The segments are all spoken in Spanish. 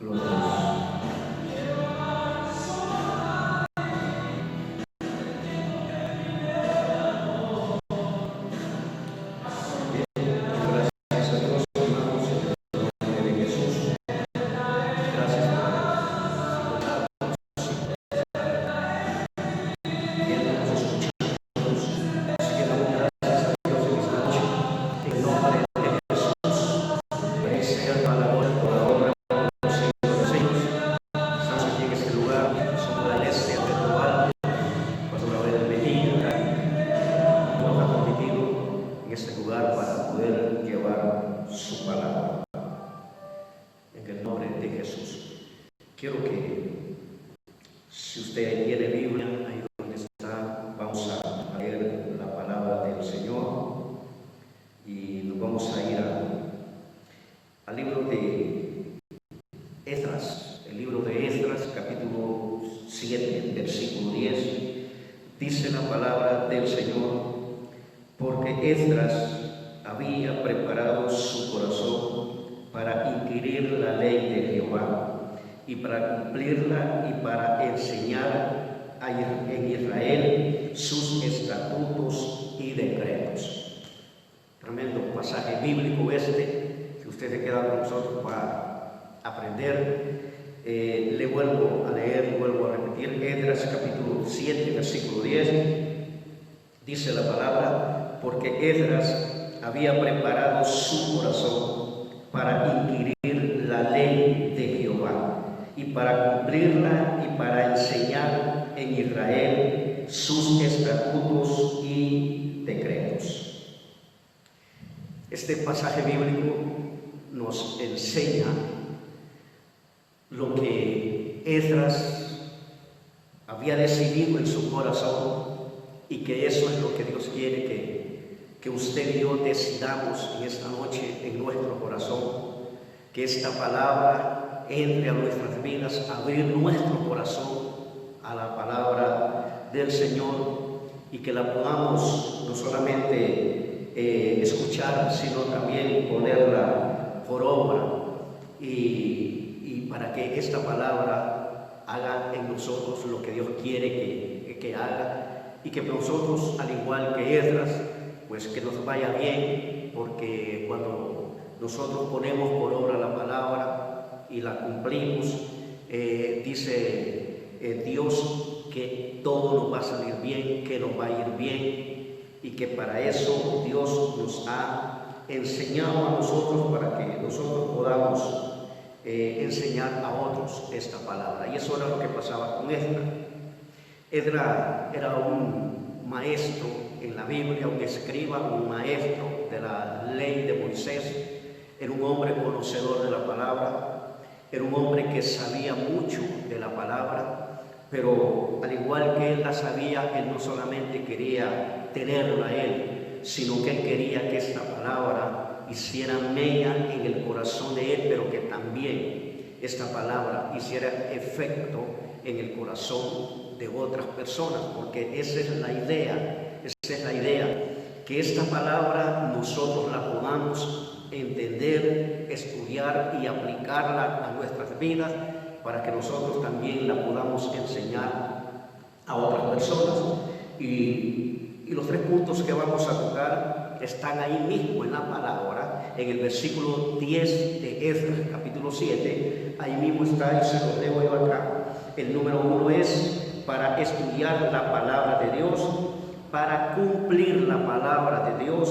Gloria a Dios. Dice la palabra del Señor, porque Esdras había preparado su corazón para inquirir la ley de Jehová y para cumplirla y para enseñar en Israel sus estatutos y decretos. Tremendo pasaje bíblico que usted se queda con nosotros para aprender. Le vuelvo a leer, vuelvo a repetir, Esdras capítulo 7, versículo 10, dice la palabra, porque Esdras había preparado su corazón para inquirir la ley de Jehová y para cumplirla y para enseñar en Israel sus estatutos y decretos. Este pasaje bíblico nos enseña lo que Esdras había decidido en su corazón, y que eso es lo que Dios quiere que usted y yo decidamos en esta noche en nuestro corazón, que esta palabra entre a nuestras vidas, abrir nuestro corazón a la palabra del Señor, y que la podamos no solamente escuchar, sino también ponerla por obra, y para que esta palabra haga en nosotros lo que Dios quiere que haga, y que nosotros, al igual que Esdras, pues que nos vaya bien, porque cuando nosotros ponemos por obra la palabra y la cumplimos, dice Dios que todo nos va a salir bien, que nos va a ir bien, y que para eso Dios nos ha enseñado a nosotros, para que nosotros podamos enseñar a otros esta palabra. Y eso era lo que pasaba con Esdras. Esdras era un maestro en la Biblia, un escriba, un maestro de la ley de Moisés. Era un hombre conocedor de la palabra, era un hombre que sabía mucho de la palabra, pero al igual que él la sabía, él no solamente quería tenerla él, sino que él quería que esta palabra hiciera mella en el corazón de él, pero que también esta palabra hiciera efecto en el corazón de otras personas, porque esa es la idea, que esta palabra nosotros la podamos entender, estudiar y aplicarla a nuestras vidas, para que nosotros también la podamos enseñar a otras personas. Y los 3 puntos que vamos a tocar están ahí mismo en la palabra, en el versículo 10 de Esdras, capítulo 7, ahí mismo está, y se lo leo yo acá. El número 1 es para estudiar la palabra de Dios, para cumplir la palabra de Dios,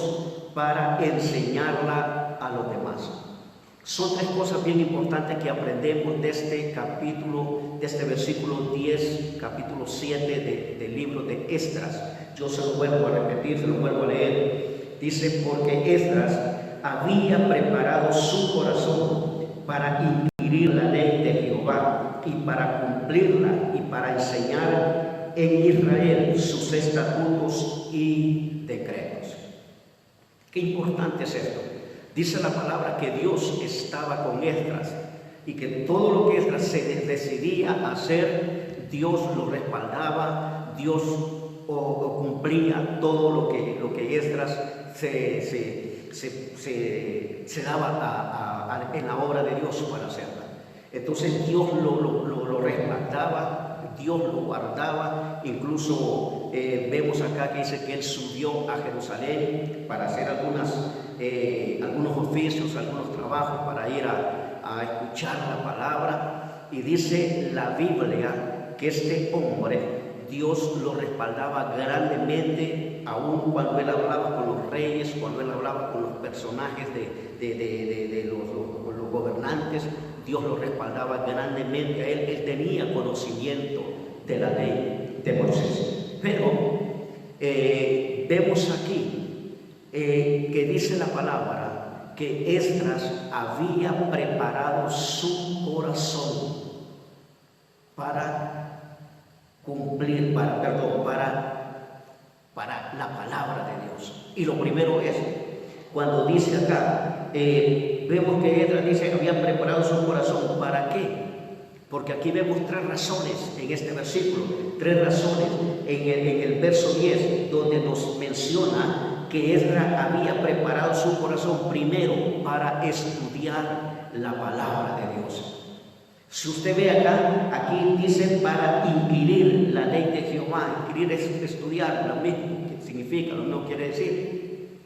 para enseñarla a los demás. Son 3 cosas bien importantes que aprendemos de este capítulo, de este versículo 10, capítulo 7 del libro de Esdras. Yo se lo vuelvo a repetir, se lo vuelvo a leer. Dice, porque Esdras había preparado su corazón para inquirir la ley de Jehová y para cumplirla y para enseñar en Israel sus estatutos y decretos. Qué importante es esto. Dice la palabra que Dios estaba con Esdras, y que todo lo que Esdras se decidía a hacer, Dios lo respaldaba, Dios cumplía todo lo que Esdras se daba en la obra de Dios para hacerla. Entonces Dios lo respaldaba, Dios lo guardaba. Incluso vemos acá que dice que él subió a Jerusalén para hacer algunos oficios, algunos trabajos, para ir a escuchar la palabra. Y dice la Biblia que este hombre, Dios lo respaldaba grandemente, aun cuando él hablaba con los reyes, cuando él hablaba con los personajes de los gobernantes. Dios lo respaldaba grandemente a él. Él tenía conocimiento de la ley de Moisés. Pero vemos aquí que dice la palabra que Esdras había preparado su corazón para cumplir, para la palabra de Dios. Y lo primero es, cuando dice acá, vemos que Esdras dice, había preparado su corazón. ¿Para qué? Porque aquí vemos tres razones en este versículo, tres razones en el verso 10, donde nos menciona que Esdras había preparado su corazón primero para estudiar la palabra de Dios. Si usted ve acá, aquí dice para inquirir la ley de Jehová. Inquirir es estudiar, lo mismo que significa, lo mismo quiere decir.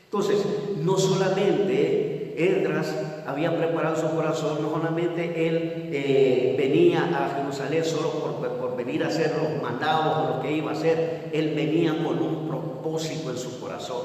Entonces, no solamente Esdras había preparado su corazón, no solamente él venía a Jerusalén solo por venir a hacer los mandados o lo que iba a hacer. Él venía con un propósito en su corazón.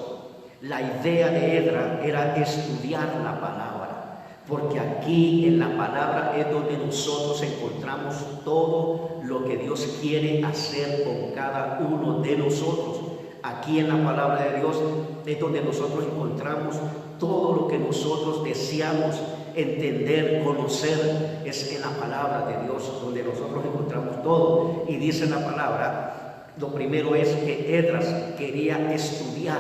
La idea de Esdras era estudiar la palabra, porque aquí en la palabra es donde nosotros encontramos todo lo que Dios quiere hacer con cada uno de nosotros. Aquí en la palabra de Dios es donde nosotros encontramos todo lo que nosotros deseamos entender, conocer. Es en la palabra de Dios donde nosotros encontramos todo. Y dice la palabra, lo primero es que Esdras quería estudiar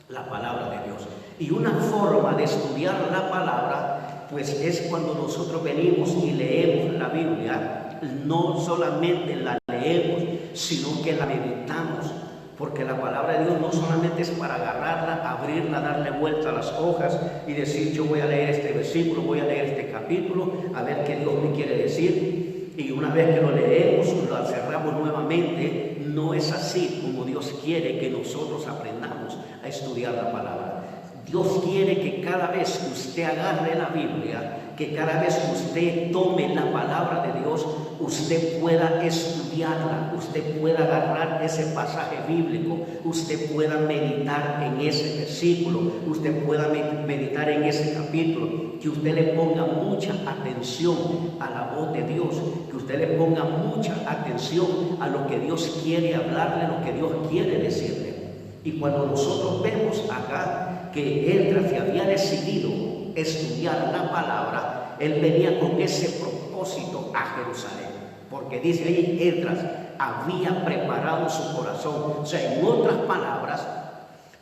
la palabra de Dios. Y una forma de estudiar la palabra, pues es cuando nosotros venimos y leemos la Biblia. No solamente la leemos, sino que la meditamos. Porque la palabra de Dios no solamente es para agarrarla, abrirla, darle vuelta a las hojas y decir, yo voy a leer este versículo, voy a leer este capítulo, a ver qué Dios me quiere decir. Y una vez que lo leemos, lo cerramos nuevamente. No es así como Dios quiere que nosotros aprendamos a estudiar la palabra. Dios quiere que cada vez que usted agarre la Biblia, que cada vez que usted tome la palabra de Dios, usted pueda estudiarla, usted pueda agarrar ese pasaje bíblico, usted pueda meditar en ese versículo, usted pueda meditar en ese capítulo, que usted le ponga mucha atención a la voz de Dios, que usted le ponga mucha atención a lo que Dios quiere hablarle, a lo que Dios quiere decirle. Y cuando nosotros vemos acá que Esdras se había decidido estudiar la palabra, él venía con ese propósito a Jerusalén, porque dice ahí, Esdras había preparado su corazón. O sea, en otras palabras,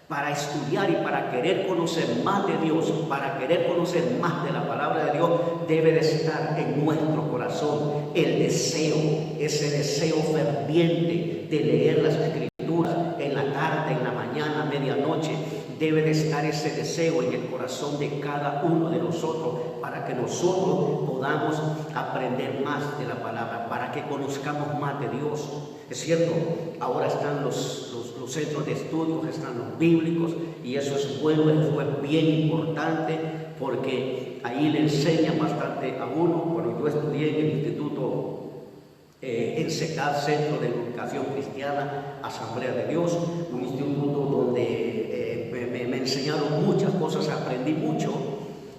para estudiar y para querer conocer más de Dios, para querer conocer más de la palabra de Dios, debe de estar en nuestro corazón el deseo, ese deseo ferviente de leer las Escrituras en la tarde, en la mañana, medianoche. Debe de estar ese deseo en el corazón de cada uno de nosotros, para que nosotros podamos aprender más de la palabra, para que conozcamos más de Dios. Es cierto, ahora están los centros de estudios, están los bíblicos, y eso es bueno, eso es bien importante, porque ahí le enseñan bastante a uno. Cuando yo estudié en el instituto en CECAD, Centro de Educación Cristiana, Asamblea de Dios, un instituto donde me enseñaron muchas cosas, aprendí mucho,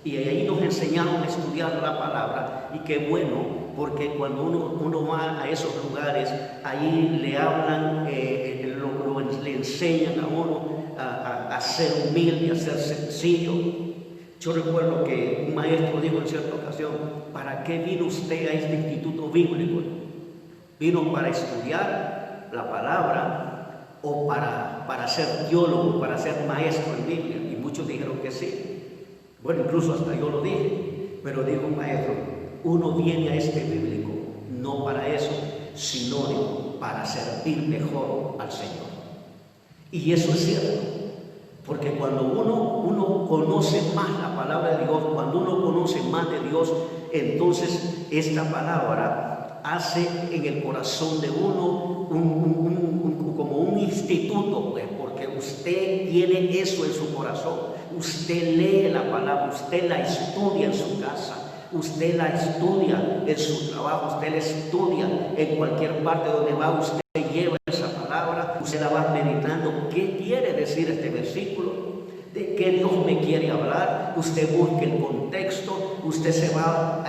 y ahí nos enseñaron a estudiar la palabra. Y qué bueno, porque cuando uno va a esos lugares, ahí le hablan, le enseñan a uno a ser humilde, a ser sencillo. Yo recuerdo que un maestro dijo en cierta ocasión, ¿para qué vino usted a este instituto bíblico? ¿Vino para estudiar la palabra o para ser teólogo, para ser maestro en Biblia? Y muchos dijeron que sí. Bueno, incluso hasta yo lo dije, pero dijo un maestro, uno viene a este bíblico no para eso, sino para servir mejor al Señor. Y eso es cierto, porque cuando uno conoce más la palabra de Dios, cuando uno conoce conocen más de Dios, entonces esta palabra hace en el corazón de uno como un instituto, pues, porque usted tiene eso en su corazón. Usted lee la palabra, usted la estudia en su casa, usted la estudia en su trabajo, usted la estudia en cualquier parte donde va, usted lleva esa palabra, usted la va meditando. ¿Qué quiere decir este versículo? ¿De qué Dios me quiere hablar? Usted busca el contexto, usted se va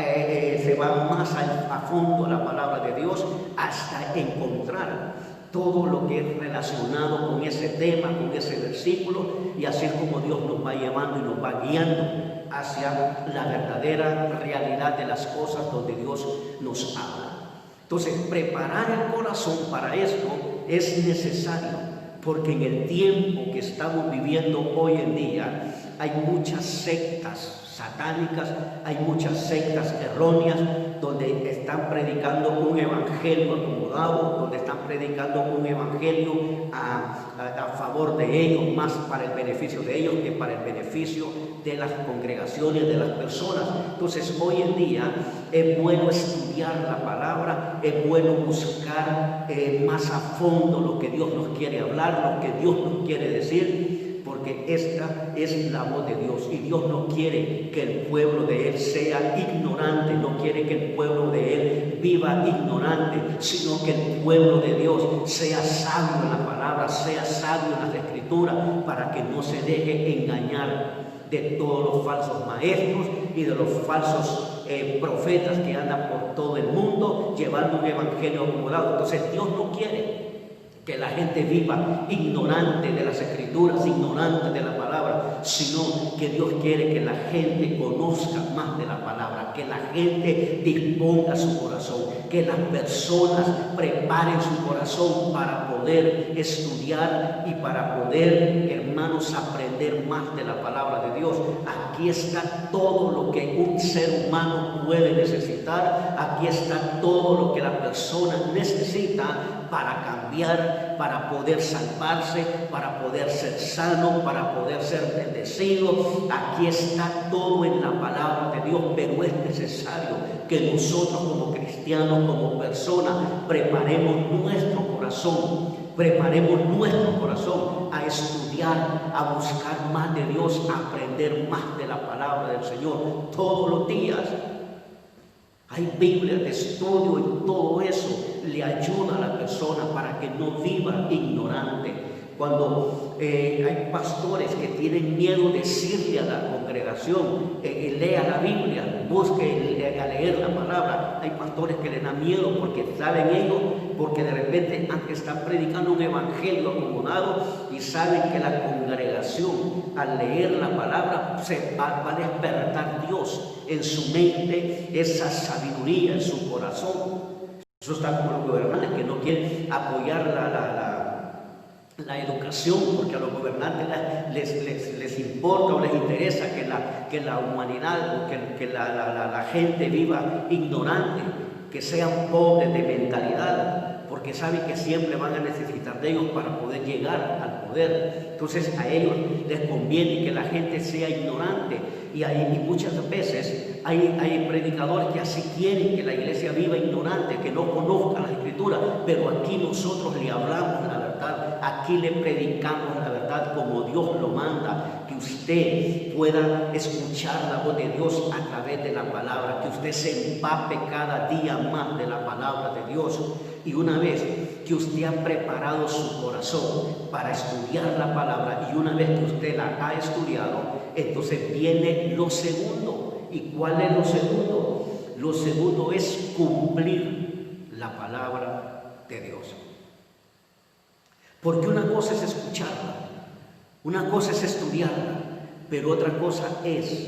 más a fondo a la palabra de Dios hasta encontrar todo lo que es relacionado con ese tema, con ese versículo, y así es como Dios nos va llevando y nos va guiando hacia la verdadera realidad de las cosas donde Dios nos habla. Entonces, preparar el corazón para esto es necesario, porque en el tiempo que estamos viviendo hoy en día hay muchas sectas satánicas, hay muchas sectas erróneas donde están predicando un evangelio acomodado, donde están predicando un evangelio a favor de ellos, más para el beneficio de ellos que para el beneficio de las congregaciones, de las personas. Entonces hoy en día es bueno estudiar la palabra, es bueno buscar más a fondo lo que Dios nos quiere hablar, lo que Dios nos quiere decir, porque esta es la voz de Dios y Dios no quiere que el pueblo de Él sea ignorante, no quiere que el pueblo de Él viva ignorante, sino que el pueblo de Dios sea sabio en la palabra, sea sabio en las escrituras, para que no se deje engañar de todos los falsos maestros y de los falsos profetas que andan por todo el mundo llevando un evangelio acomodado. Entonces Dios no quiere que la gente viva ignorante de las escrituras, ignorante de la palabra, sino que Dios quiere que la gente conozca más de la palabra, que la gente disponga su corazón, que las personas preparen su corazón para poder estudiar y para poder, hermanos, aprender más de la palabra de Dios. Aquí está todo lo que un ser humano puede necesitar, aquí está todo lo que la persona necesita para cambiar, para poder salvarse, para poder ser sano, para poder ser bendecido. Aquí está todo en la palabra de Dios, pero es necesario que nosotros como cristianos, como personas, preparemos nuestro corazón a estudiar, a buscar más de Dios, a aprender más de la palabra del Señor todos los días. Hay Biblias de estudio y todo eso le ayuda a la persona para que no viva ignorante. Cuando hay pastores que tienen miedo de decirle a la congregación, lea la Biblia, busque a leer la palabra. Hay pastores que les da miedo porque saben ellos, porque de repente están predicando un evangelio acomodado y saben que la congregación al leer la palabra se va a despertar Dios en su mente, esa sabiduría en su corazón. Eso está como los gobernantes que no quieren apoyar la educación, porque a los gobernantes les importa o les interesa que la humanidad, que la gente viva ignorante, que sean pobres de mentalidad, porque saben que siempre van a necesitar de ellos para poder llegar al poder. Entonces a ellos les conviene que la gente sea ignorante, y muchas veces hay predicadores que así quieren que la iglesia viva ignorante, que no conozca las escrituras, pero aquí nosotros le hablamos la verdad, aquí le predicamos la verdad como Dios lo manda, que usted pueda escuchar la voz de Dios a través de la palabra, que usted se empape cada día más de la palabra de Dios. Y una vez que usted ha preparado su corazón para estudiar la palabra, y una vez que usted la ha estudiado, entonces viene lo segundo. ¿Y cuál es lo segundo? Lo segundo es cumplir la palabra de Dios. Porque una cosa es escucharla, una cosa es estudiarla, pero otra cosa es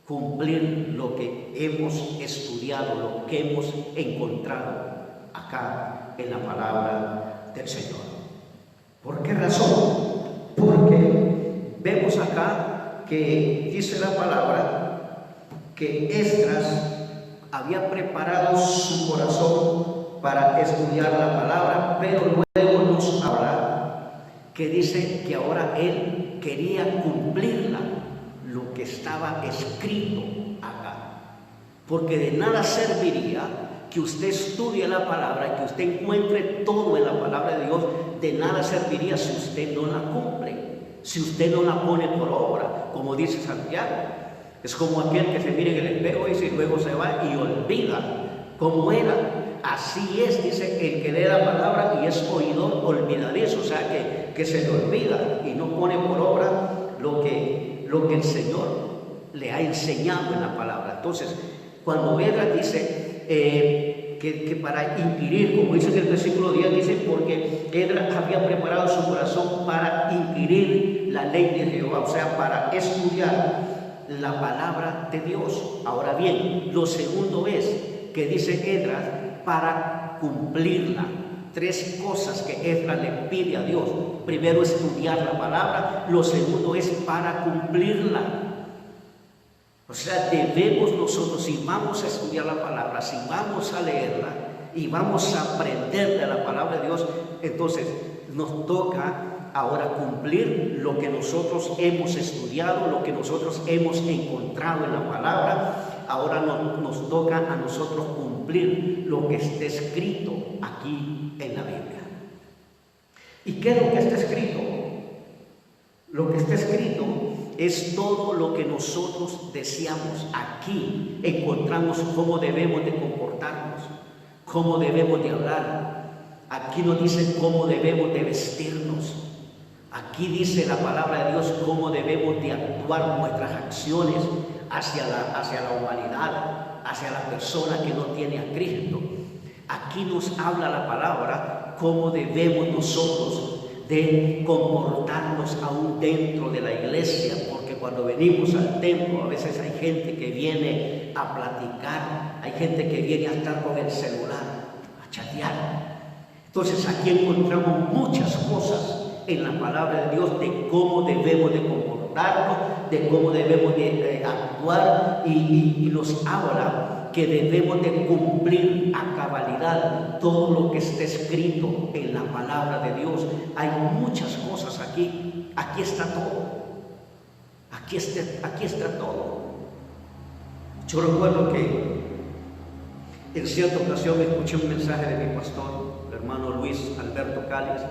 cumplir lo que hemos estudiado, lo que hemos encontrado acá en la palabra del Señor. ¿Por qué razón? Porque vemos acá que dice la palabra que Esdras había preparado su corazón para estudiar la palabra, pero luego nos habla que dice que ahora él quería cumplirla, lo que estaba escrito acá. Porque de nada serviría que usted estudie la palabra, que usted encuentre todo en la palabra de Dios. De nada serviría si usted no la cumple, si usted no la pone por obra, como dice Santiago. Es como aquel que se mira en el espejo y luego se va y olvida cómo era. Así es, dice, el que lee la palabra y es oidor olvidadizo, o sea que se le olvida y no pone por obra lo que el Señor le ha enseñado en la palabra. Entonces, cuando Esdras dice que para inquirir, como dice en el versículo 10, dice, porque Esdras había preparado su corazón para inquirir la ley de Jehová, o sea, para estudiar la palabra de Dios. Ahora bien, lo segundo es que dice Esdras, para cumplirla. Tres cosas que Esdras le pide a Dios. Primero, estudiar la palabra. Lo segundo es para cumplirla. O sea, debemos nosotros, si vamos a estudiar la palabra, si vamos a leerla y vamos a aprender de la palabra de Dios, entonces nos toca ahora cumplir lo que nosotros hemos estudiado, lo que nosotros hemos encontrado en la palabra. Ahora nos toca a nosotros cumplir lo que está escrito aquí en la Biblia. ¿Y qué es lo que está escrito? Lo que está escrito es todo lo que nosotros deseamos. Aquí encontramos cómo debemos de comportarnos, cómo debemos de hablar. Aquí nos dice cómo debemos de vestirnos. Aquí dice la palabra de Dios cómo debemos de actuar nuestras acciones hacia la humanidad, hacia la persona que no tiene a Cristo. Aquí nos habla la palabra cómo debemos nosotros de comportarnos aún dentro de la iglesia, porque cuando venimos al templo a veces hay gente que viene a platicar, hay gente que viene a estar con el celular, a chatear. Entonces aquí encontramos muchas cosas en la palabra de Dios de cómo debemos de comportarnos, de cómo debemos de actuar, y nos habla que debemos de cumplir a cabalidad todo lo que está escrito en la palabra de Dios. Hay muchas cosas aquí. Aquí está todo. Aquí está todo. Yo recuerdo que en cierta ocasión escuché un mensaje de mi pastor, el hermano Luis Alberto Cáliz,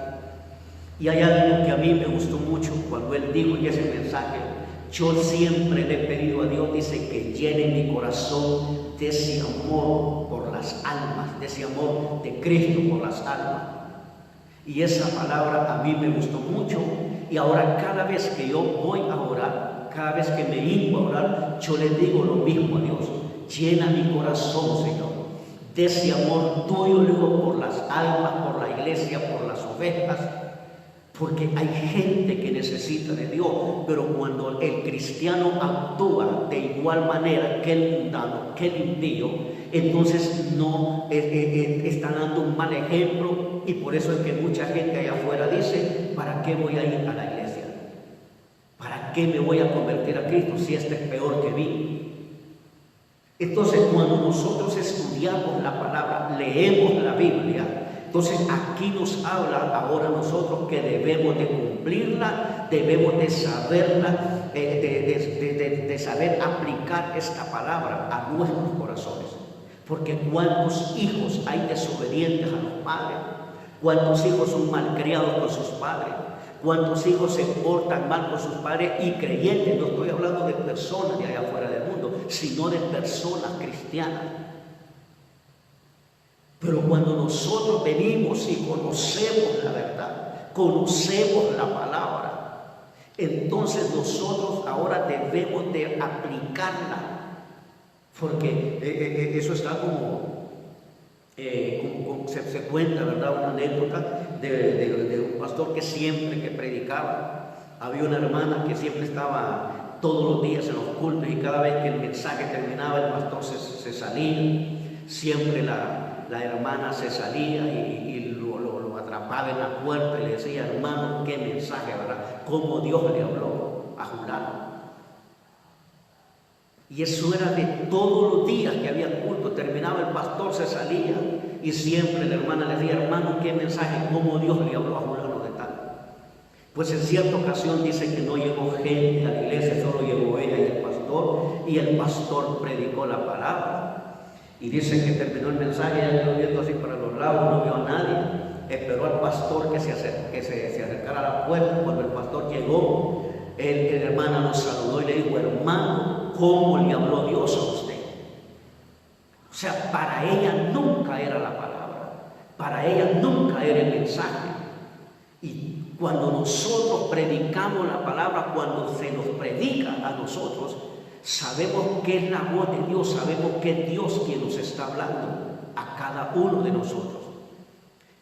y hay algo que a mí me gustó mucho cuando él dijo en ese mensaje: yo siempre le he pedido a Dios, dice, que llene mi corazón de ese amor por las almas, de ese amor de Cristo por las almas. Y esa palabra a mí me gustó mucho, y ahora cada vez que yo voy a orar, cada vez que me hinco a orar, yo le digo lo mismo a Dios: llena mi corazón, Señor, de ese amor tuyo, luego por las almas, por la iglesia, por las ovejas. Porque hay gente que necesita de Dios, pero cuando el cristiano actúa de igual manera que el mundano, que el impío, entonces no está dando un mal ejemplo, y por eso es que mucha gente allá afuera dice: ¿para qué voy a ir a la iglesia? ¿Para qué me voy a convertir a Cristo si este es peor que mí? Entonces, cuando nosotros estudiamos la palabra, leemos la Biblia, entonces aquí nos habla ahora nosotros que debemos de cumplirla, debemos de saberla, de saber aplicar esta palabra a nuestros corazones. Porque cuántos hijos hay desobedientes a los padres, cuántos hijos son malcriados por sus padres, cuántos hijos se portan mal por sus padres y creyentes. No estoy hablando de personas de allá afuera del mundo, sino de personas cristianas. Pero cuando nosotros venimos y conocemos la verdad, conocemos la palabra, entonces nosotros ahora debemos de aplicarla. Porque eso está como se cuenta, ¿verdad? Una anécdota de un pastor que siempre que predicaba, había una hermana que siempre estaba todos los días en los cultos, y cada vez que el mensaje terminaba, el pastor se salía. Siempre la hermana se salía y lo atrapaba en la puerta y le decía: hermano, qué mensaje, ¿verdad? Cómo Dios le habló a Julano. Y eso era de todos los días que había culto. Terminaba el pastor, se salía, y siempre la hermana le decía: hermano, qué mensaje, cómo Dios le habló a Julano de tal. Pues en cierta ocasión dice que no llegó gente a la iglesia, solo llegó ella y el pastor predicó la palabra. Y dice que terminó el mensaje, ella quedó viendo así para los lados, no vio a nadie. Esperó al pastor que se acercara a la puerta. Cuando el pastor llegó, el hermano nos saludó y le dijo: hermano, ¿cómo le habló Dios a usted? O sea, para ella nunca era la palabra, para ella nunca era el mensaje. Y cuando nosotros predicamos la palabra, cuando se nos predica a nosotros, sabemos que es la voz de Dios, sabemos que es Dios quien nos está hablando a cada uno de nosotros.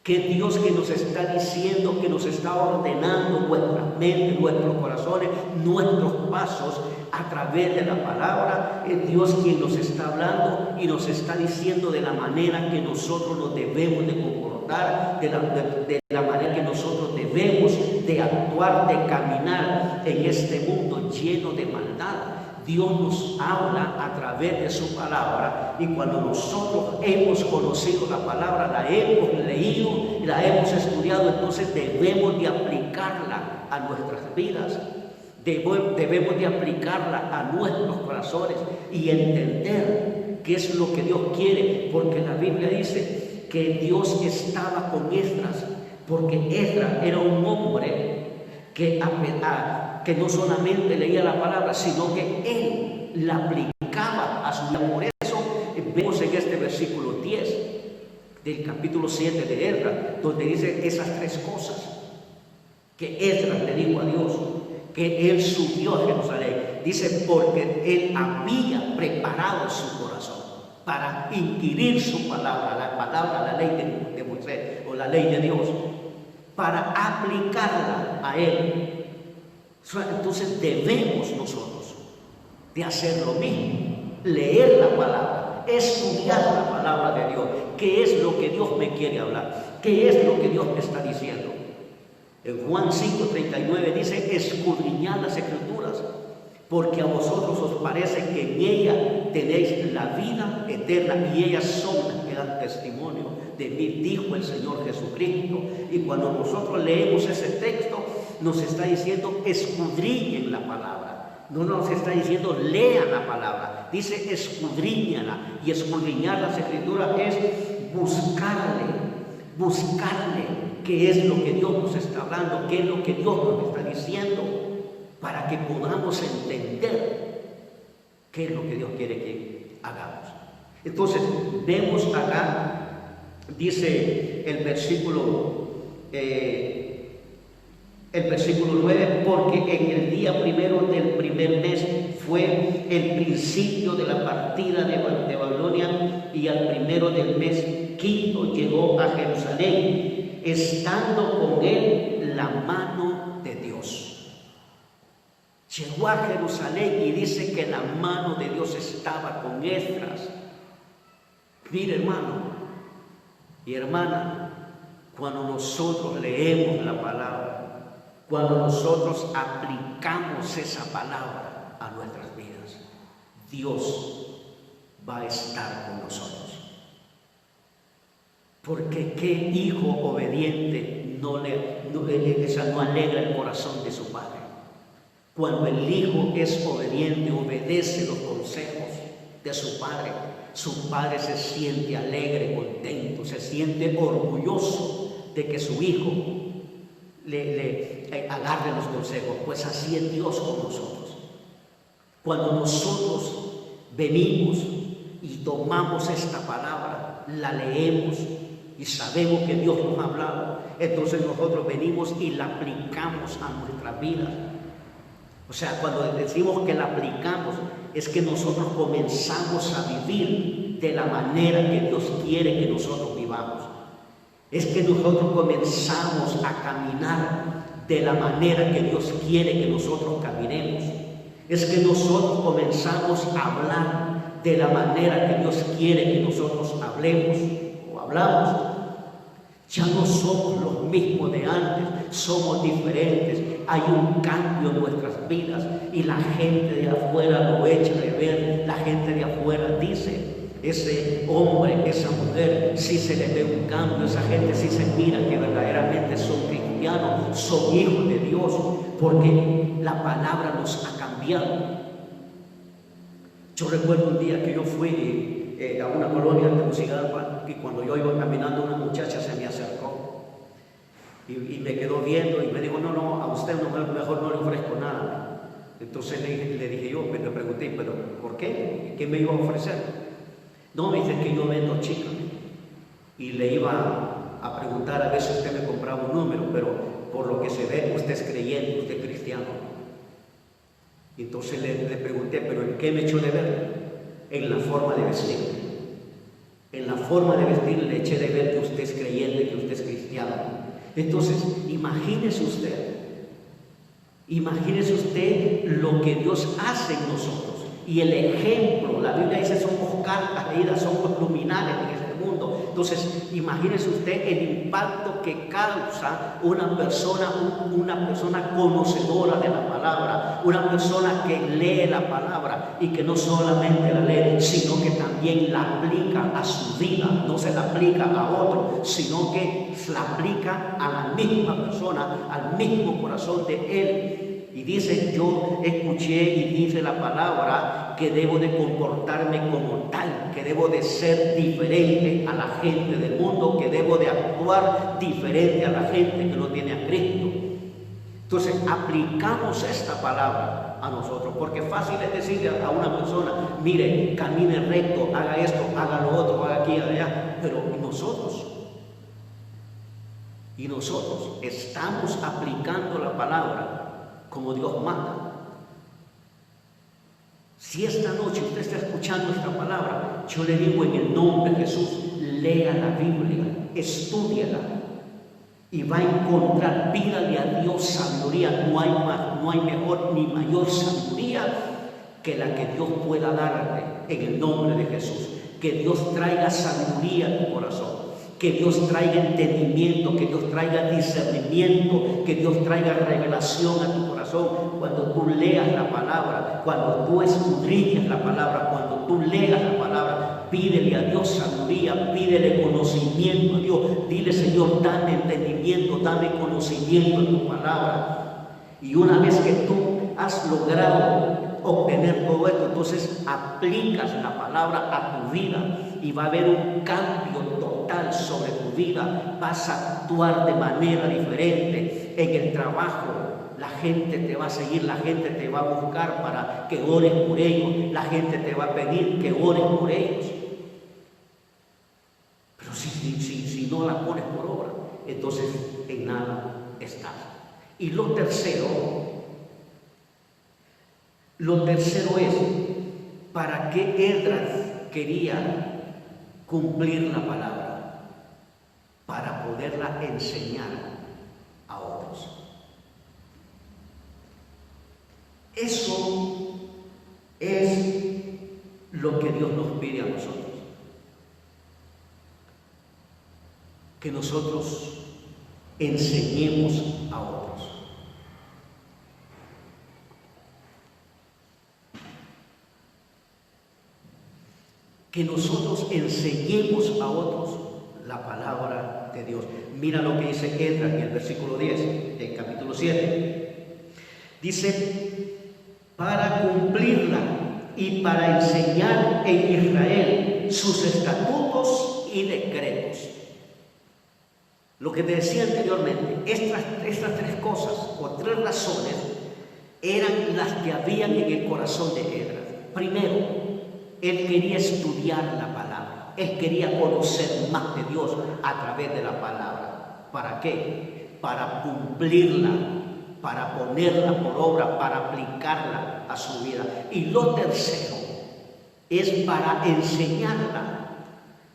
Que es Dios que nos está diciendo, que nos está ordenando nuestra mente, nuestros corazones, nuestros pasos a través de la palabra. Es Dios quien nos está hablando y nos está diciendo de la manera que nosotros nos debemos de comportar, de la manera que nosotros debemos de actuar, de caminar en este mundo lleno de maldad. Dios nos habla a través de su palabra, y cuando nosotros hemos conocido la palabra, la hemos leído, la hemos estudiado, entonces debemos de aplicarla a nuestras vidas, debemos de aplicarla a nuestros corazones y entender qué es lo que Dios quiere, porque la Biblia dice que Dios estaba con Esdras, porque Esdras era un hombre que no solamente leía la palabra, sino que él la aplicaba a su vida. Por eso vemos en este versículo 10 del capítulo 7 de Esdras, donde dice esas tres cosas que Esdras le dijo a Dios, que él subió a Jerusalén. Dice, porque él había preparado su corazón para inquirir su palabra, la ley de Moisés o la ley de Dios, para aplicarla a él. Entonces debemos nosotros de hacer lo mismo, leer la palabra, estudiar la palabra de Dios. ¿Qué es lo que Dios me quiere hablar? ¿Qué es lo que Dios me está diciendo? En Juan 5:39 dice: escudriñad las Escrituras, porque a vosotros os parece que en ella tenéis la vida eterna, y ellas son las que dan testimonio de mí, dijo el Señor Jesucristo. Y cuando nosotros leemos ese texto, nos está diciendo: escudriñen la palabra. No nos está diciendo lean la palabra, dice escudriñala. Y escudriñar las Escrituras es buscarle qué es lo que Dios nos está hablando, qué es lo que Dios nos está diciendo, para que podamos entender qué es lo que Dios quiere que hagamos. Entonces vemos acá, dice el versículo 9, porque en el día primero del primer mes fue el principio de la partida de Babilonia, y al primero del mes quinto llegó a Jerusalén, estando con él la mano de Dios. Llegó a Jerusalén y dice que la mano de Dios estaba con Esdras. Mire, hermano y hermana, cuando nosotros leemos la palabra, cuando nosotros aplicamos esa palabra a nuestras vidas, Dios va a estar con nosotros. Porque qué hijo obediente no alegra el corazón de su padre. Cuando el hijo es obediente, obedece los consejos de su padre se siente alegre, contento, se siente orgulloso de que su hijo le agarre los consejos. Pues así es Dios con nosotros. Cuando nosotros venimos y tomamos esta palabra, la leemos y sabemos que Dios nos ha hablado, entonces nosotros venimos y la aplicamos a nuestra vida. O sea, cuando decimos que la aplicamos, es que nosotros comenzamos a vivir de la manera que Dios quiere que nosotros vivamos. Es que nosotros comenzamos a caminar de la manera que Dios quiere que nosotros caminemos. Es que nosotros comenzamos a hablar de la manera que Dios quiere que nosotros hablemos o hablamos. Ya no somos los mismos de antes, somos diferentes. Hay un cambio en nuestras vidas y la gente de afuera lo echa de ver. La gente de afuera dice: ese hombre, esa mujer, sí se le ve un cambio. Esa gente sí se mira que verdaderamente son cristianos. cristianos, son hijos de Dios, porque la palabra nos ha cambiado. Yo recuerdo un día que yo fui a una colonia de Tegucigalpa, y cuando yo iba caminando, una muchacha se me acercó y me quedó viendo y me dijo: no, a usted mejor no le ofrezco nada. Entonces le dije yo, le pregunté: ¿pero por qué? ¿Qué me iba a ofrecer? No, me dice que yo vendo chicas. Y le iba a preguntar a ver si usted me compraba un número, pero por lo que se ve, usted es creyente, usted es cristiano. Y entonces le pregunté: ¿pero en qué me echó de ver? En la forma de vestir. En la forma de vestir le eché de ver que usted es creyente, que usted es cristiano. Entonces, imagínese usted lo que Dios hace en nosotros. Y el ejemplo, la Biblia dice, somos cartas leídas, somos luminares en este mundo. Entonces, imagínese usted el impacto que causa una persona conocedora de la palabra, una persona que lee la palabra y que no solamente la lee, sino que también la aplica a su vida, no se la aplica a otro, sino que se la aplica a la misma persona, al mismo corazón de él. Y dice: yo escuché y dice la palabra que debo de comportarme como tal, que debo de ser diferente a la gente del mundo, que debo de actuar diferente a la gente que no tiene a Cristo. Entonces aplicamos esta palabra a nosotros, porque fácil es decirle a una persona: mire, camine recto, haga esto, haga lo otro, haga aquí, haga allá. Pero nosotros estamos aplicando la palabra como Dios manda. Si esta noche usted está escuchando esta palabra, yo le digo en el nombre de Jesús: lea la Biblia, estúdiala y va a encontrar, pídale a Dios sabiduría. No hay mejor ni mayor sabiduría que la que Dios pueda darle en el nombre de Jesús. Que Dios traiga sabiduría a tu corazón, que Dios traiga entendimiento, que Dios traiga discernimiento, que Dios traiga revelación a tu corazón. Cuando tú leas la palabra, cuando tú escudriñes la palabra, cuando tú leas la palabra, pídele a Dios sabiduría, pídele conocimiento a Dios. Dile: Señor, dame entendimiento, dame conocimiento en tu palabra. Y una vez que tú has logrado obtener todo esto, entonces aplicas la palabra a tu vida y va a haber un cambio total sobre tu vida. Vas a actuar de manera diferente en el trabajo. La gente te va a seguir, la gente te va a buscar para que ores por ellos, la gente te va a pedir que ores por ellos. Pero si no la pones por obra, entonces en nada estás. Y lo tercero es: ¿para qué Esdras quería cumplir la palabra? Para poderla enseñar a otros. Eso es lo que Dios nos pide a nosotros. Que nosotros enseñemos a otros. Que nosotros enseñemos a otros la palabra de Dios. Mira lo que dice Esdras en el versículo 10 del capítulo 7. Dice: para cumplirla y para enseñar en Israel sus estatutos y decretos. Lo que te decía anteriormente, estas tres cosas o tres razones eran las que habían en el corazón de Esdras. Primero, él quería estudiar la palabra, él quería conocer más de Dios a través de la palabra. ¿Para qué? Para cumplirla, para ponerla por obra, para aplicarla a su vida. Y lo tercero es para enseñarla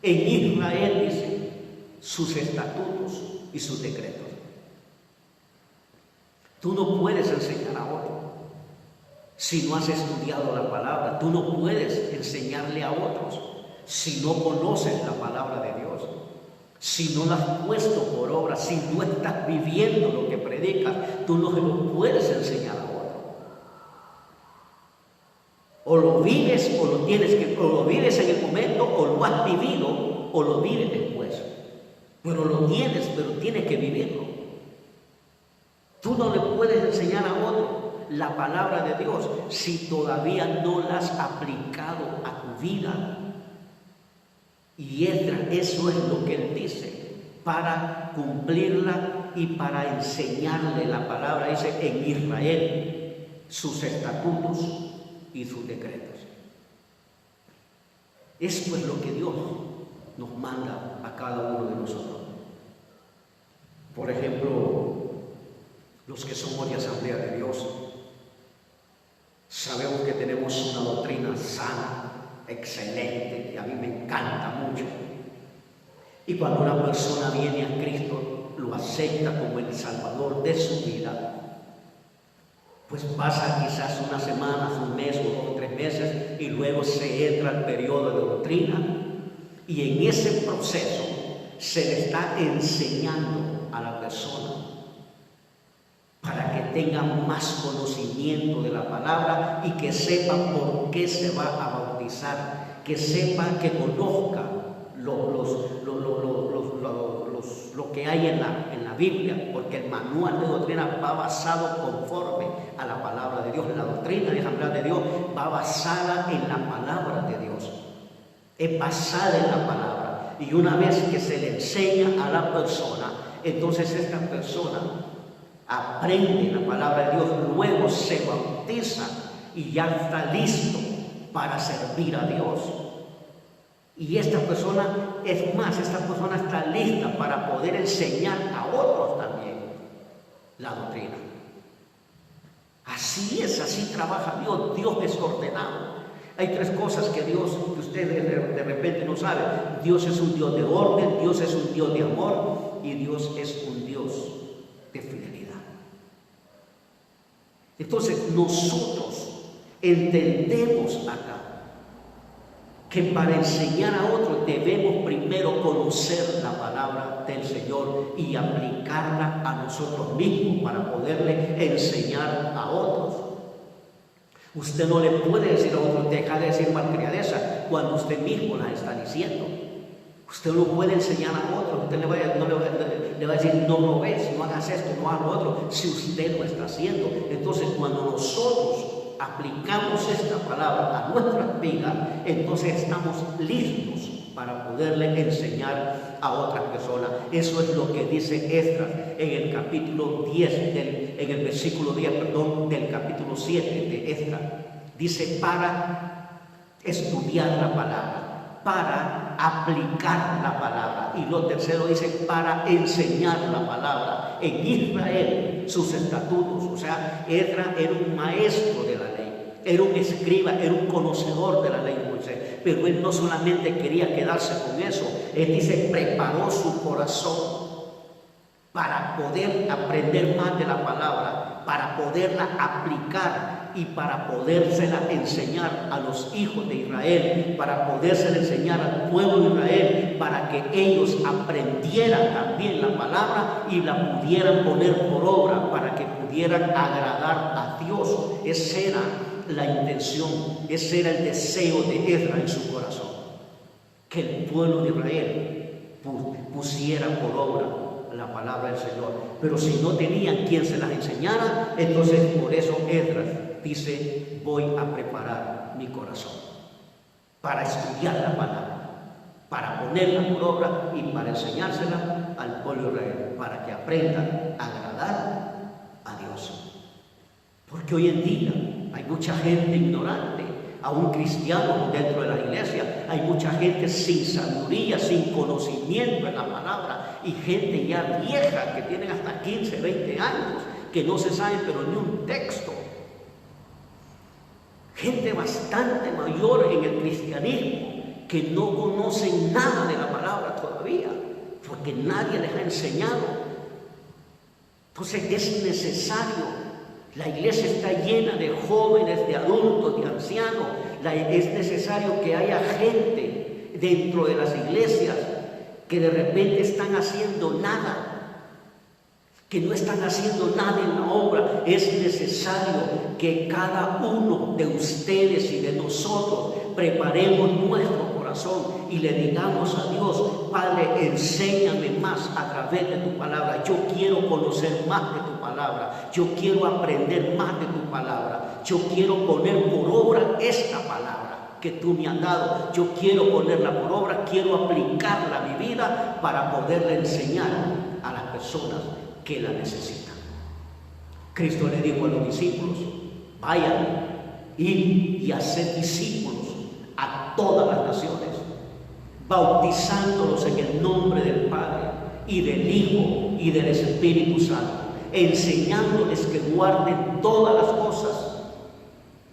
en Israel, dice, sus estatutos y sus decretos. Tú no puedes enseñar a otro si no has estudiado la palabra. Tú no puedes enseñarle a otros si no conoces la palabra de Dios, si no la has puesto por obra, si no estás viviendo lo que predicas. Tú no se lo puedes enseñar a otro. O lo vives o lo tienes que, o lo vives en el momento, o lo has vivido, o lo vives después. Pero lo tienes, pero tienes que vivirlo. Tú no le puedes enseñar a otro la palabra de Dios si todavía no la has aplicado a tu vida. Y eso es lo que él dice, para cumplirla y para enseñarle la palabra, dice, en Israel, sus estatutos y sus decretos. Esto es lo que Dios nos manda a cada uno de nosotros. Por ejemplo, los que somos de Asamblea de Dios, sabemos que tenemos una doctrina sana, excelente, que a mí me encanta mucho. Y cuando una persona viene a Cristo, lo acepta como el Salvador de su vida, pues pasa quizás unas semanas, un mes o 2 o 3 meses, y luego se entra al periodo de doctrina, y en ese proceso se le está enseñando a la persona para que tenga más conocimiento de la palabra y que sepa por qué se va a bautizar, que sepa, que conozca lo que hay en la Biblia, porque el manual de doctrina va basado conforme a la palabra de Dios. La doctrina de Asamblea de Dios va basada en la palabra de Dios, es basada en la palabra. Y una vez que se le enseña a la persona, entonces esta persona aprende la palabra de Dios, luego se bautiza y ya está listo para servir a Dios. Y esta persona, es más, esta persona está lista para poder enseñar a otros también la doctrina. Así es, así trabaja Dios. Dios es ordenado. Hay 3 cosas que Dios, que ustedes de repente no saben. Dios es un Dios de orden, Dios es un Dios de amor y Dios es un Dios de fidelidad. Entonces nosotros entendemos acá que para enseñar a otros debemos primero conocer la palabra del Señor y aplicarla a nosotros mismos para poderle enseñar a otros. Usted no le puede decir a otro, deja de decir malcriadeza, cuando usted mismo la está diciendo. Usted no puede enseñar a otro, usted le va a decir, no lo ves, no hagas esto, no hagas lo otro, si usted lo está haciendo. Entonces, cuando nosotros aplicamos esta palabra a nuestras vidas, entonces estamos listos para poderle enseñar a otras personas. Eso es lo que dice Esdras en el capítulo 10, en el versículo 10, del capítulo 7 de Esdras. Dice, para estudiar la palabra, para aplicar la palabra. Y lo tercero dice, para enseñar la palabra. En Israel, sus estatutos. O sea, Esdras era un maestro de la ley, era un escriba, era un conocedor de la ley de Moisés. Pero él no solamente quería quedarse con eso, él dice, preparó su corazón para poder aprender más de la palabra, para poderla aplicar y para podérsela enseñar a los hijos de Israel, para podérsela enseñar al pueblo de Israel, para que ellos aprendieran también la palabra y la pudieran poner por obra, para que pudieran agradar a Dios. Esa era la intención, ese era el deseo de Esdras en su corazón, que el pueblo de Israel pusiera por obra la palabra del Señor. Pero si no tenían quien se las enseñara, entonces por eso Esdras dice, voy a preparar mi corazón para estudiar la palabra, para ponerla por obra y para enseñársela al pueblo de Israel, para que aprendan a agradar a Dios. Porque hoy en día hay mucha gente ignorante, aún cristianos dentro de la iglesia, hay mucha gente sin sabiduría, sin conocimiento en la palabra, y gente ya vieja que tienen hasta 15, 20 años, que no se sabe pero ni un texto. Gente bastante mayor en el cristianismo que no conocen nada de la palabra todavía, porque nadie les ha enseñado. Entonces es necesario. La iglesia está llena de jóvenes, de adultos, de ancianos. Es necesario que haya gente dentro de las iglesias que de repente están haciendo nada, que no están haciendo nada en la obra. Es necesario que cada uno de ustedes y de nosotros preparemos nuestro corazón corazón y le digamos a Dios: Padre, enséñame más a través de tu palabra. Yo quiero conocer más de tu palabra. Yo quiero aprender más de tu palabra. Yo quiero poner por obra esta palabra que tú me has dado. Yo quiero ponerla por obra, quiero aplicarla a mi vida para poderle enseñar a las personas que la necesitan. Cristo le dijo a los discípulos: vayan, id y haced discípulos a todas las naciones, bautizándolos en el nombre del Padre y del Hijo y del Espíritu Santo, enseñándoles que guarden todas las cosas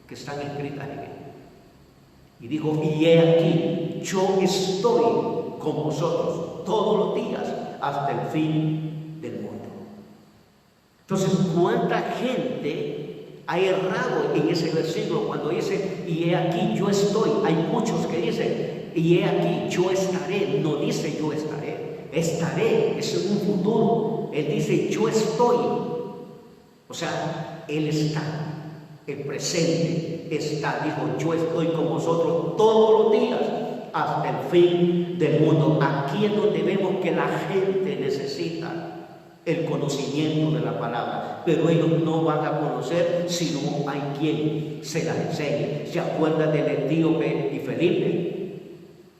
que están escritas en él. Y dijo: y he aquí, yo estoy con vosotros todos los días hasta el fin del mundo. Entonces, ¿cuánta gente ha errado en ese versículo cuando dice: y he aquí, yo estoy? Hay muchos que dicen: y he aquí, yo estaré. No dice yo estaré. Estaré es en un futuro. Él dice: yo estoy. O sea, Él está. El presente está. Dijo: yo estoy con vosotros todos los días hasta el fin del mundo. Aquí es donde vemos que la gente necesita el conocimiento de la palabra, pero ellos no van a conocer si no hay quien se las enseñe. ¿Se acuerdan del etíope y Felipe?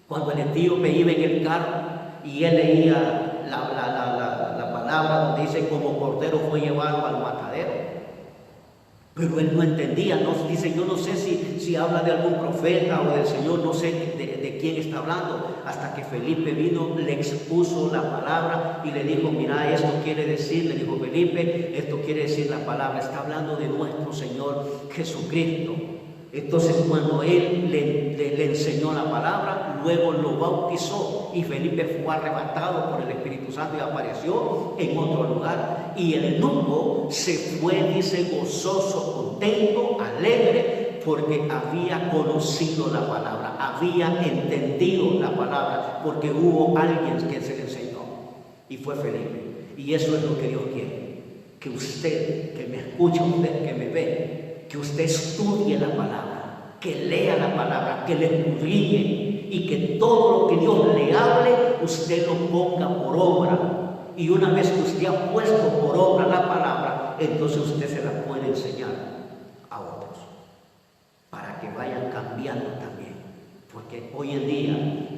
Cuando el etíope iba en el carro y él leía la palabra donde dice: como cordero fue llevado al matadero. Pero él no entendía, dice: yo no sé si habla de algún profeta o del Señor, no sé de quién está hablando, hasta que Felipe vino, le expuso la palabra y le dijo: mira, esto quiere decir, le dijo Felipe, esto quiere decir la palabra, está hablando de nuestro Señor Jesucristo. Entonces, cuando él le enseñó la palabra, luego lo bautizó, y Felipe fue arrebatado por el Espíritu Santo y apareció en otro lugar. Y el eunuco se fue, dice, gozoso, contento, alegre, porque había conocido la palabra, había entendido la palabra, porque hubo alguien que se le enseñó, y fue Felipe. Y eso es lo que Dios quiere, que usted, que me escucha, usted que me ve, que usted estudie la palabra, que lea la palabra, que le escudriñe, y que todo lo que Dios le hable, usted lo ponga por obra. Y una vez que usted ha puesto por obra la palabra, entonces usted se la puede enseñar a otros, para que vayan cambiando también. Porque hoy en día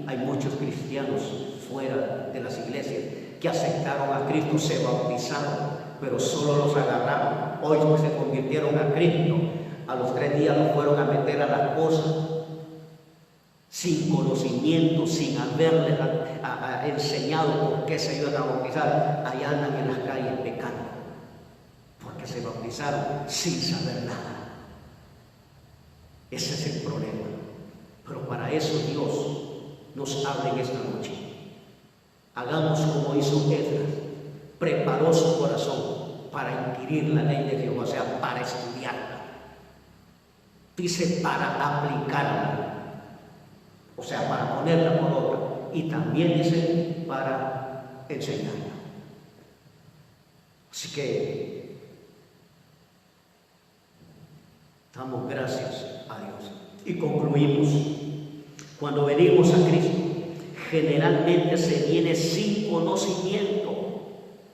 hay muchos cristianos fuera de las iglesias que aceptaron a Cristo, se bautizaron, pero solo los agarraron. Hoy se convirtieron a Cristo, a los 3 días los fueron a meter a las cosas, sin conocimiento, sin haberles enseñado por qué se iban a bautizar. Allá andan en las calles pecando, porque se bautizaron sin saber nada. Ese es el problema. Pero para eso Dios nos habla en esta noche. Hagamos como hizo Esdras, preparó su corazón para inquirir la ley de Dios, o sea, para estudiarla. Dice: para aplicarla, o sea, para ponerla por obra. Y también dice: para enseñarla. Así que damos gracias a Dios. Y concluimos: cuando venimos a Cristo, generalmente se viene sin conocimiento.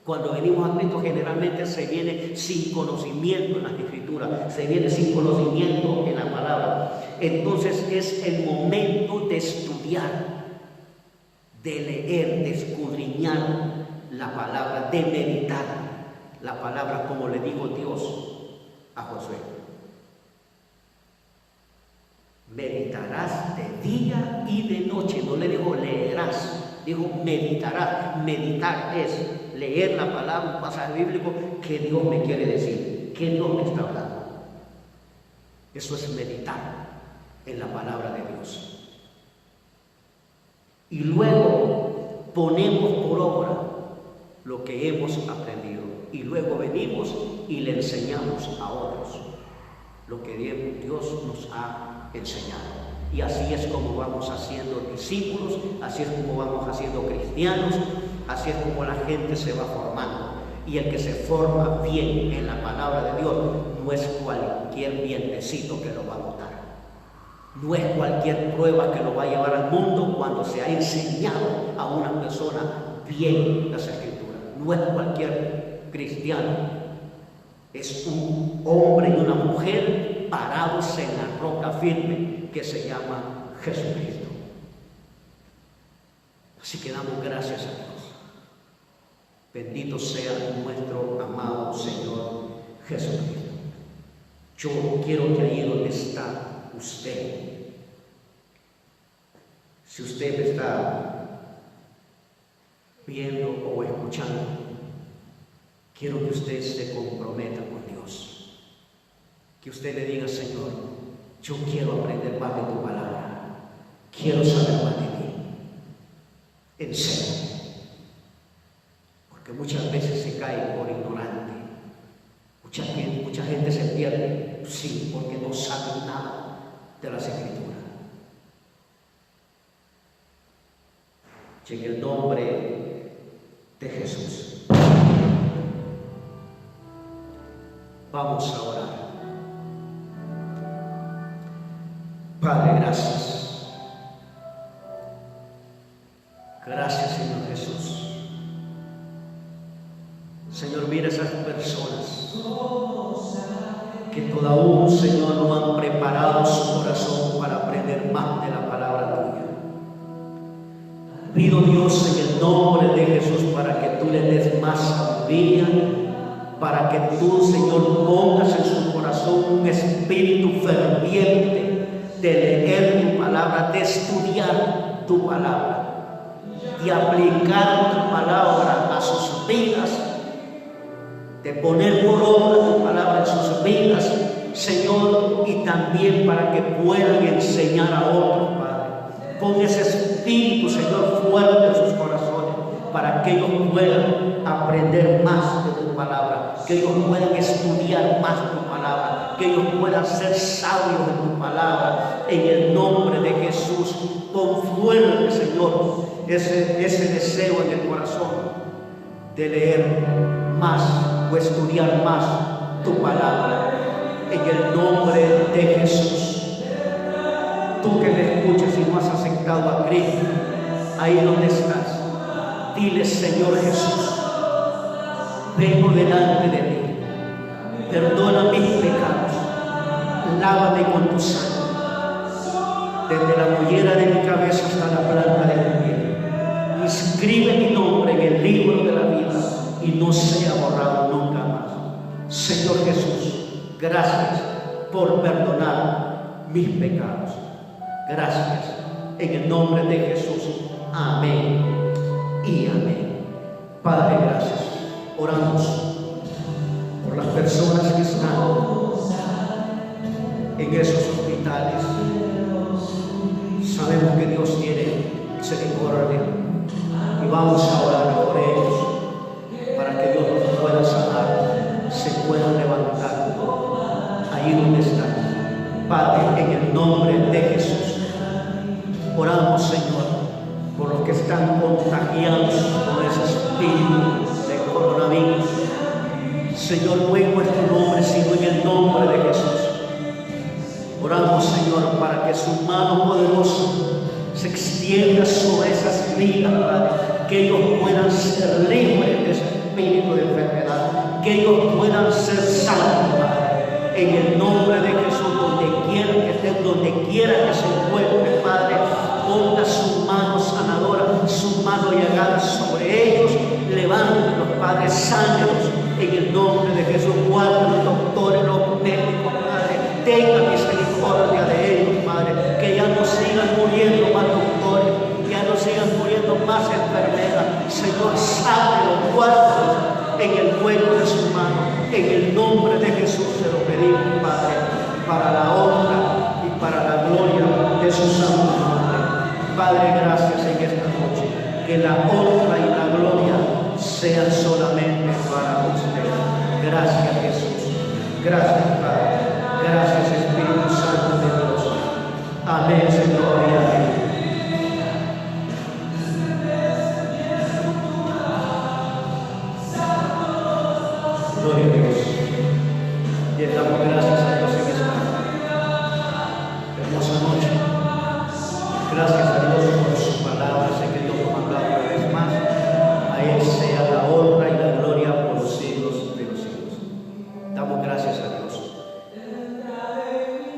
Cuando venimos a Cristo, generalmente se viene sin conocimiento en las Escrituras, se viene sin conocimiento en la palabra. Entonces es el momento de estudiar, de leer, de escudriñar la palabra, de meditar la palabra, como le dijo Dios a Josué. Meditarás de día y de noche. No le dijo leerás, dijo meditarás. Meditar es leer la palabra, un pasaje bíblico que Dios me quiere decir, que Dios me está hablando. Eso es meditar en la palabra de Dios. Y luego ponemos por obra lo que hemos aprendido. Y luego venimos y le enseñamos a otros lo que Dios nos ha enseñado. Y así es como vamos haciendo discípulos, así es como vamos haciendo cristianos, así es como la gente se va formando. Y el que se forma bien en la palabra de Dios no es cualquier vientecito que lo va a botar. No es cualquier prueba que lo va a llevar al mundo cuando se ha enseñado a una persona bien las Escrituras. No es cualquier cristiano. Es un hombre y una mujer parados en la roca firme que se llama Jesucristo. Así que damos gracias a Dios. Bendito sea nuestro amado Señor Jesucristo. Yo quiero que ahí donde está usted, si usted está viendo o escuchando, quiero que usted se comprometa con Dios. Que usted le diga: Señor, yo quiero aprender más de tu palabra. Quiero saber más de ti. En serio. Porque muchas veces se cae por ignorante. Mucha gente se pierde, sí, porque no sabe nada de las Escrituras. Y en el nombre de Jesús, vamos a orar. Padre, gracias. Gracias, Señor Jesús. Señor, mira esas personas que todavía, Señor, no han preparado su corazón para aprender más de la palabra tuya. Pido, Dios, en el nombre de Jesús, para que tú le des más sabiduría, para que tú, Señor, pongas en su corazón un espíritu ferviente de leer tu palabra, de estudiar tu palabra, de aplicar tu palabra a sus vidas, de poner por obra tu palabra en sus vidas, Señor, y también para que puedan enseñar a otros, Padre. Pon ese espíritu, Señor, fuerte en sus corazones, para que ellos puedan aprender más de tu palabra, que ellos puedan estudiar más tu palabra, que ellos puedan ser sabios de tu palabra. En el nombre de Jesús, pon fuerte, Señor, ese deseo en el corazón de leer más o estudiar más tu palabra. En el nombre de Jesús. Tú que me escuchas y no has aceptado a Cristo, ahí donde estás, dile: Señor Jesús, vengo delante de ti, perdona mis pecados, lávame con tu sangre, desde la mollera de mi cabeza hasta la planta de mi pie. Inscribe mi nombre en el libro de la vida y no sea borrado nunca más. Señor Jesús, gracias por perdonar mis pecados. Gracias. En el nombre de Jesús. Amén y amén. Padre, gracias. Oramos por las personas que están en esos hospitales. Sabemos que Dios tiene misericordia y vamos a orar por ellos para que Dios los pueda sanar, se puedan levantar ahí donde están. Padre, en el nombre de Jesús, oramos, Señor, por los que están contagiados con ese espíritu de coronavirus. Señor, no en nuestro nombre, sino en el nombre de Jesús. Oramos, Señor, para que su mano poderosa se extienda sobre esas vidas, Padre, que ellos puedan ser libres de ese espíritu de enfermedad, que ellos puedan ser salvos, Padre. En el nombre de Jesús, donde quiera que estén, donde quiera que se encuentren, Padre, ponga su mano sanadora, su mano llagada sobre ellos, levántalos, Padre, sánelos, en el nombre de Jesús. Guarda los doctores, los médicos, Padre, tenga misericordia de ellos, Padre, que ya no sigan muriendo más doctores, ya no sigan muriendo más enfermeras. Señor, sánelos, guárdalos en el hueco de su mano. En el nombre de Jesús se lo pedimos, Padre, para la honra y para la gloria de su santo nombre. Padre, gracias en esta noche. Que la honra y la gloria sean solamente para usted. Gracias, Jesús. Gracias, Padre. Gracias, Espíritu Santo de Dios. Amén, Señor, y amén. Gloria a Dios. Y damos gracias a Dios en esta hermosa noche. Dios por su palabra. Sé que Dios nos ha mandado una vez más. A Él sea la honra y la gloria por los siglos de los siglos. Damos gracias a Dios.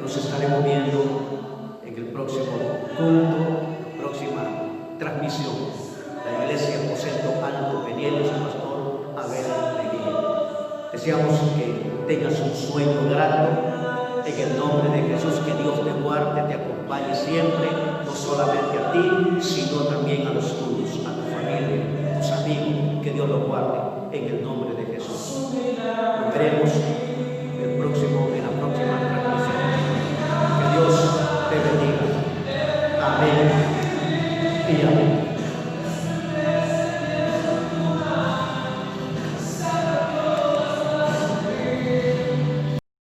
Nos estaremos viendo en el próximo culto, próxima transmisión. La iglesia Aposento Alto Peniel, su pastor Abel Leguía. Deseamos que tengas un sueño grato. En el nombre de Jesús, que Dios te guarde, te acompañe siempre, no solamente a ti, sino también a los tuyos, a tu familia, a tus amigos, que Dios los guarde en el nombre de Jesús. Nos veremos